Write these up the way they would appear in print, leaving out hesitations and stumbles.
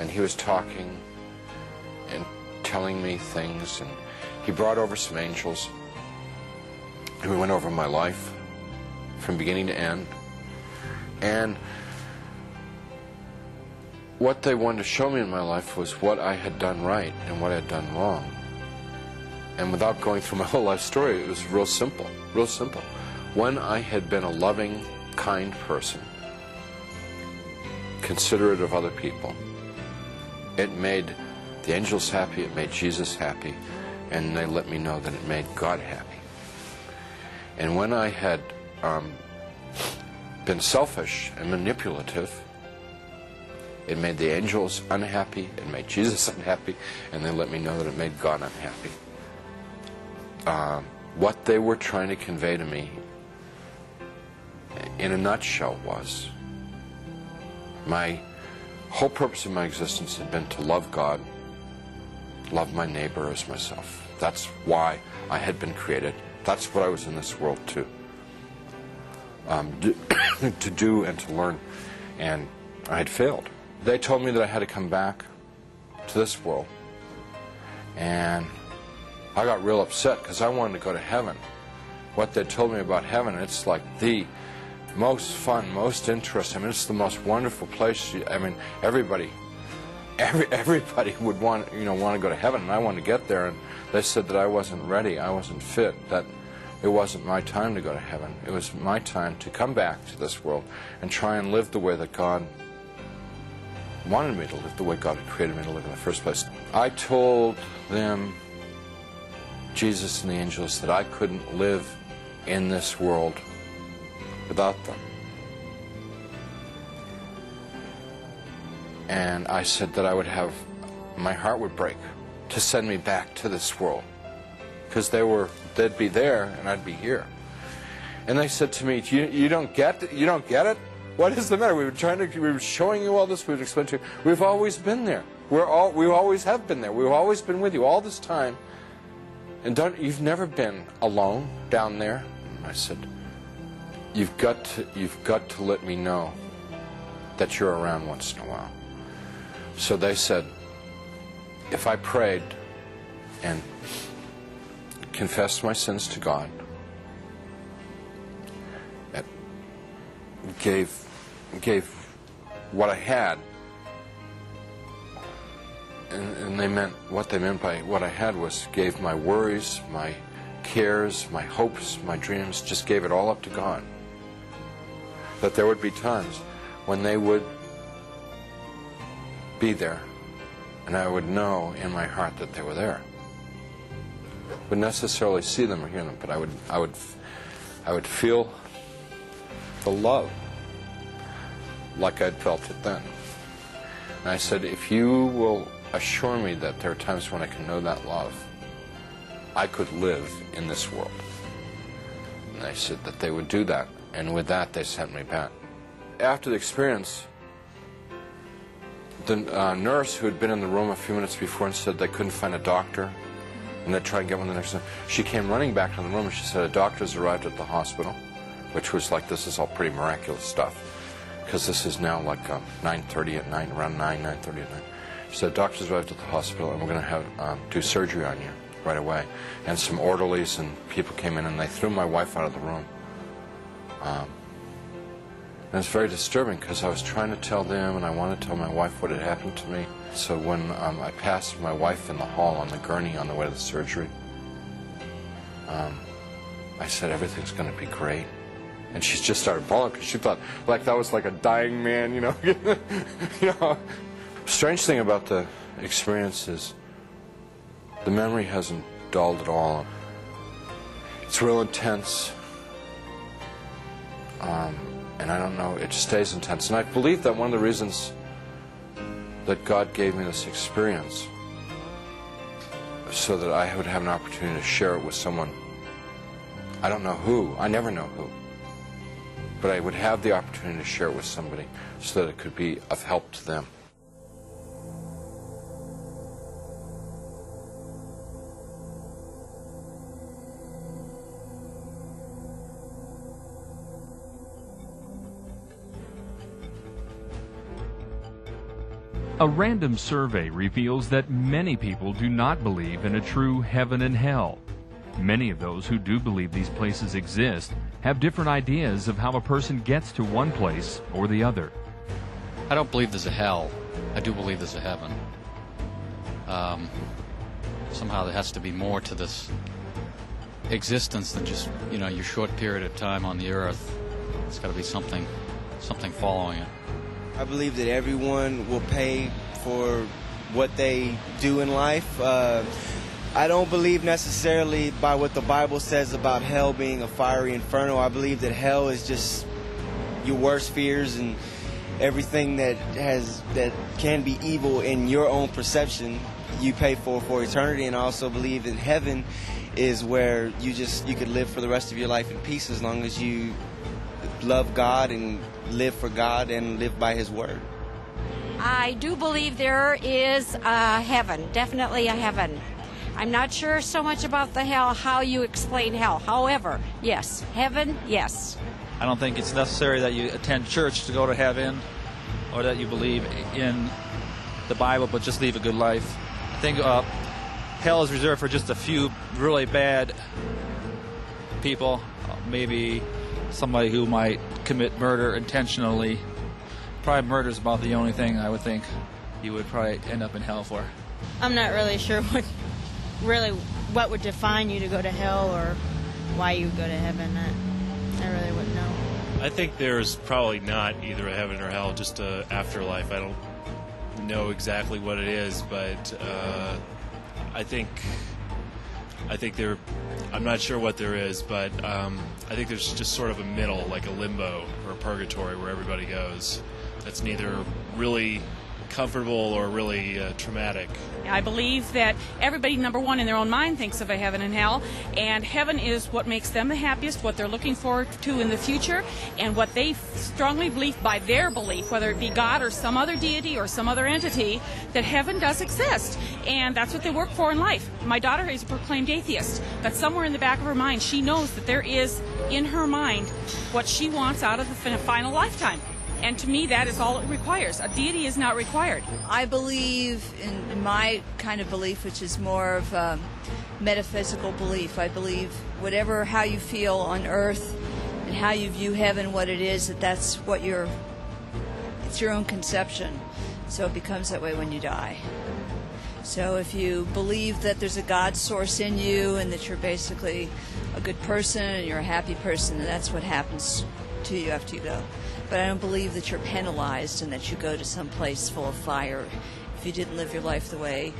and he was talking and telling me things, and he brought over some angels, and we went over my life from beginning to end. And what they wanted to show me in my life was what I had done right and what I had done wrong. And without going through my whole life story, it was real simple, real simple. When I had been a loving, kind person, considerate of other people, it made the angels happy, it made Jesus happy, and they let me know that it made God happy. And when I had been selfish and manipulative, it made the angels unhappy, it made Jesus unhappy, and they let me know that it made God unhappy. What they were trying to convey to me, in a nutshell, was my whole purpose of my existence had been to love God, love my neighbor as myself. That's why I had been created. That's what I was in this world to do and to learn. And I had failed. They told me that I had to come back to this world. And I got real upset because I wanted to go to heaven. What they told me about heaven, it's like the most fun, most interesting. I mean, it's the most wonderful place. I mean, everybody would want to go to heaven, and I wanted to get there. And they said that I wasn't ready, I wasn't fit, that it wasn't my time to go to heaven. It was my time to come back to this world and try and live the way that God wanted me to live, the way God had created me to live in the first place. I told them, Jesus and the angels, that I couldn't live in this world without them. And I said that I would have, my heart would break to send me back to this world, because they'd be there and I'd be here. And they said to me, you don't get it? What is the matter? We were showing you all this, we would explain to you. We've always been there. We always have been there. We've always been with you all this time. And you've never been alone down there. And I said, you've got to let me know that you're around once in a while. So they said, if I prayed and confessed my sins to God, and gave what I had, and what they meant by what I had was gave my worries, my cares, my hopes, my dreams, just gave it all up to God. That there would be times when they would be there, and I would know in my heart that they were there. Wouldn't necessarily see them or hear them, but I would feel the love like I'd felt it then. And I said, if you will assure me that there are times when I can know that love, I could live in this world. And they said that they would do that, and with that they sent me back. After the experience, the nurse who had been in the room a few minutes before and said they couldn't find a doctor, and they'd try and get one the next time, she came running back to the room and she said, a doctor's arrived at the hospital, which was like, this is all pretty miraculous stuff, because this is now like 9:30 at night, around 9:30 at night. She said, doctor's arrived at the hospital, and we're going to have do surgery on you right away. And some orderlies and people came in, and they threw my wife out of the room. And it's very disturbing, because I was trying to tell them, and I wanted to tell my wife what had happened to me. So when I passed my wife in the hall on the gurney on the way to the surgery, I said, everything's going to be great. And she just started bawling, because she thought like that was like a dying man, you know. Strange thing about the experience is the memory hasn't dulled at all. It's real intense. And I don't know, it just stays intense. And I believe that one of the reasons that God gave me this experience, so that I would have an opportunity to share it with someone. I don't know who, I never know who, but I would have the opportunity to share it with somebody so that it could be of help to them. A random survey reveals that many people do not believe in a true heaven and hell. Many of those who do believe these places exist have different ideas of how a person gets to one place or the other. I don't believe there's a hell. I do believe there's a heaven. Somehow there has to be more to this existence than just, your short period of time on the earth. There's got to be something following it. I believe that everyone will pay for what they do in life. I don't believe necessarily by what the Bible says about hell being a fiery inferno. I believe that hell is just your worst fears and everything that can be evil in your own perception you pay for eternity. And I also believe that heaven is where you could live for the rest of your life in peace as long as you love God and live for God and live by His word. I do believe there is a heaven, definitely a heaven. I'm not sure so much about the hell, how you explain hell. However, yes, heaven, yes. I don't think it's necessary that you attend church to go to heaven or that you believe in the Bible but just live a good life. I think hell is reserved for just a few really bad people, maybe somebody who might commit murder intentionally. Probably murder is about the only thing I would think you would probably end up in hell for. I'm not really sure what would define you to go to hell or why you would go to heaven. I really wouldn't know. I think there's probably not either a heaven or hell, just a afterlife. I don't know exactly what it is, but I think there. I'm not sure what there is, but I think there's just sort of a middle, like a limbo or a purgatory where everybody goes. That's neither really comfortable or really traumatic. I believe that everybody, number one, in their own mind thinks of a heaven and hell, and heaven is what makes them the happiest, what they're looking forward to in the future, and what they strongly believe by their belief, whether it be God or some other deity or some other entity, that heaven does exist, and that's what they work for in life. My daughter is a proclaimed atheist, but somewhere in the back of her mind, she knows that there is, in her mind, what she wants out of the final lifetime. And to me, that is all it requires. A deity is not required. I believe in my kind of belief, which is more of a metaphysical belief. I believe how you feel on earth and how you view heaven, what it is, it's your own conception. So it becomes that way when you die. So if you believe that there's a God source in you and that you're basically a good person and you're a happy person, then that's what happens to you after you go. But I don't believe that you're penalized and that you go to some place full of fire if you didn't live your life the way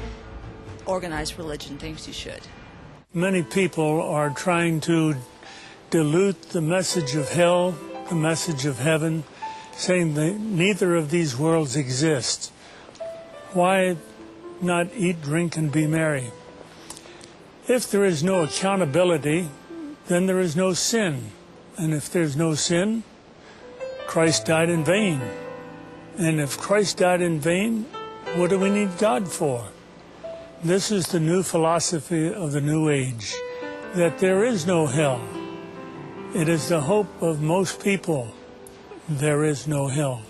organized religion thinks you should. Many people are trying to dilute the message of hell, the message of heaven, saying that neither of these worlds exist. Why not eat, drink, and be merry? If there is no accountability, then there is no sin. And if there's no sin, Christ died in vain. And if Christ died in vain, what do we need God for? This is the new philosophy of the New Age, that there is no hell. It is the hope of most people. There is no hell.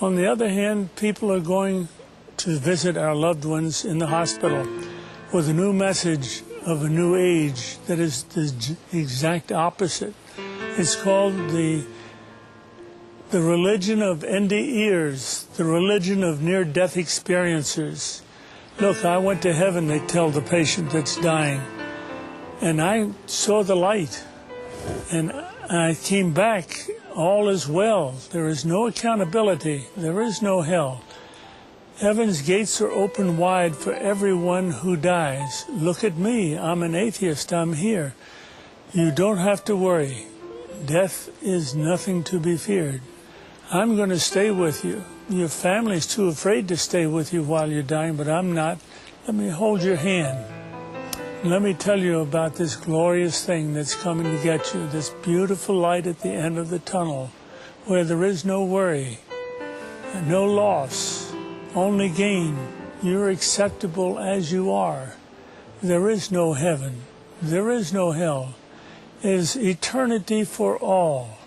On the other hand, people are going to visit our loved ones in the hospital with a new message of a new age that is the exact opposite. It's called the religion of NDEers, the religion of near-death experiencers. Look, I went to heaven, they tell the patient that's dying, and I saw the light, and I came back, all is well. There is no accountability. There is no hell. Heaven's gates are open wide for everyone who dies. Look at me. I'm an atheist. I'm here. You don't have to worry. Death is nothing to be feared. I'm going to stay with you. Your family's too afraid to stay with you while you're dying, but I'm not. Let me hold your hand. Let me tell you about this glorious thing that's coming to get you, this beautiful light at the end of the tunnel, where there is no worry, no loss, only gain. You're acceptable as you are. There is no heaven. There is no hell. It is eternity for all.